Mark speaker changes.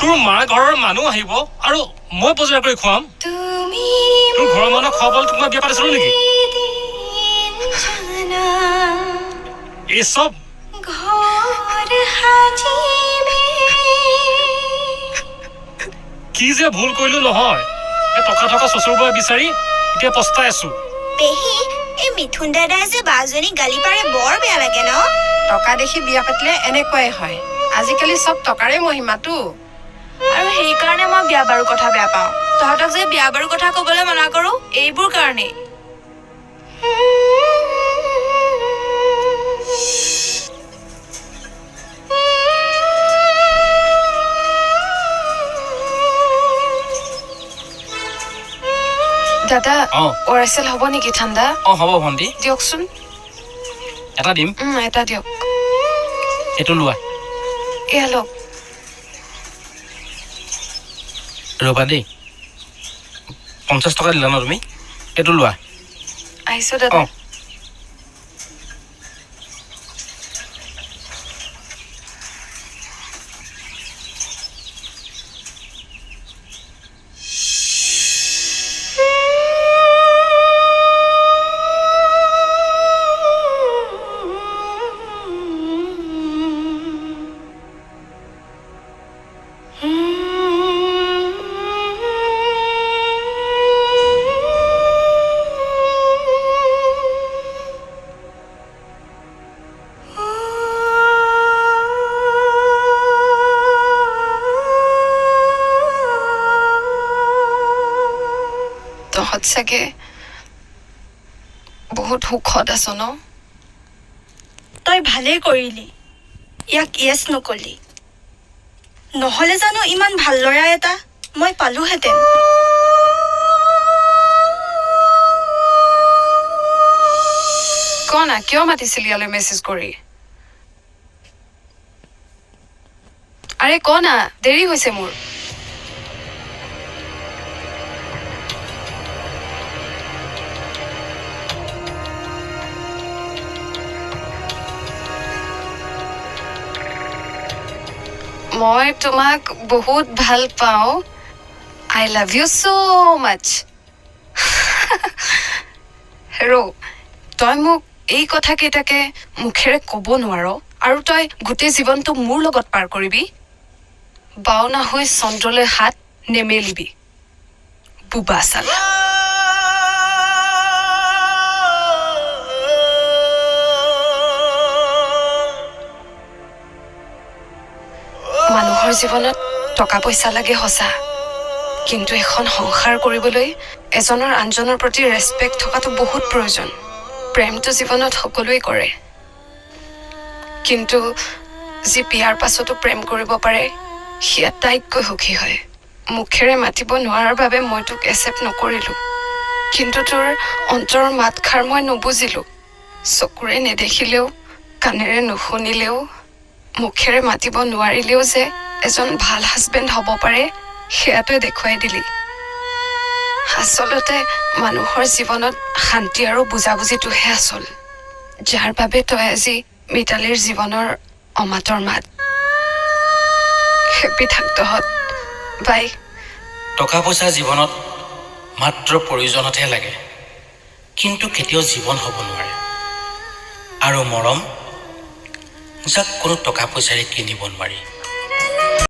Speaker 1: তোৰ মা ঘৰৰ মানুহ আহিব আৰু মই বজাৰ কৰি খুৱাম তোৰ ঘৰৰ মানুহ খোৱাবলৈ তোক মই বিয়া পাতিছিলো নেকি এই চব কি যে ভুল কৰিলো নহয় এই টকা থকা শ্বশুৰ বয় বিচাৰি এতিয়া পস্তাই আছো
Speaker 2: পেহী এই মিথুন দাদাই যে বাজনী গালি পাৰে বৰ বেয়া লাগে ন
Speaker 3: টকা দেখি বিয়া পাতিলে এনেকুৱাই হয় আজিকালি চব টকাৰে মহিমাটো
Speaker 4: আৰু সেইকাৰণে মই বিয়া বাৰুৰ কথা বেয়া পাওঁ তহঁতক যে বিয়া বাৰুৰ কথা ক'বলৈ মানা কৰো এইবোৰ কাৰণেই দাদা অৰেচেল হ'ব নেকি ঠাণ্ডা
Speaker 1: হ'ব ভণ্টি
Speaker 4: দিয়কচোন
Speaker 1: এটা দিম
Speaker 4: এটা দিয়ক
Speaker 1: এইটো লোৱা
Speaker 4: এয়া লওক
Speaker 1: ৰবা দেই 50 টকা দিলা ন তুমি এইটো লোৱা
Speaker 4: আহিছো দাদা তহঁত চাগে বহুত সুখত আছ ন
Speaker 2: তই ভালেই কৰিলি ইয়াক ইয়েছ নকলি নহ'লে জানো ইমান ভাল ল'ৰা এটা মই পালোহেঁতেন
Speaker 4: কনা কিয় মাতিছিলি ইয়ালৈ মেছেজ কৰি আৰে কনা দেৰি হৈছে মোৰ মই তোমাক বহুত ভাল পাওঁ I love you so much ৰ তই মোক এই কথাকেইটাকে মুখেৰে ক'ব নোৱাৰ আৰু তই গোটেই জীৱনটো মোৰ লগত পাৰ কৰিবি বাওনা হৈ চন্দ্ৰলৈ হাত নেমেলিবি বুবা চালা মানুহৰ জীৱনত টকা পইচা লাগে সঁচা কিন্তু এখন সংসাৰ কৰিবলৈ এজনৰ আনজনৰ প্ৰতি ৰেছপেক্ট থকাটো বহুত প্ৰয়োজন প্ৰেমটো জীৱনত সকলোৱে কৰে কিন্তু যি বিয়াৰ পাছতো প্ৰেম কৰিব পাৰে সি আটাইতকৈ সুখী হয় মুখেৰে মাতিব নোৱাৰাৰ বাবে মই তোক একচেপ্ট নকৰিলোঁ কিন্তু তোৰ অন্তৰৰ মাতষাৰ মই নুবুজিলোঁ চকুৰে নেদেখিলেও কাণেৰে নুশুনিলেও মুখেৰে মাতিব নোৱাৰিলেও যে এজন ভাল হাজবেণ্ড হ'ব পাৰে সেয়াটোৱে দেখুৱাই দিলি আচলতে মানুহৰ জীৱনত শান্তি আৰু বুজাবুজিটোহে আচল যাৰ বাবে তই আজি মিতালীৰ জীৱনৰ অমাতৰ মাত হেপী থাক তহঁত বাই
Speaker 1: টকা পইচা জীৱনত মাত্ৰ প্ৰয়োজনতহে লাগে কিন্তু কেতিয়াও জীৱন হ'ব নোৱাৰে আৰু মৰম যাক কোনো টকা পইচাৰে কিনিব নোৱাৰি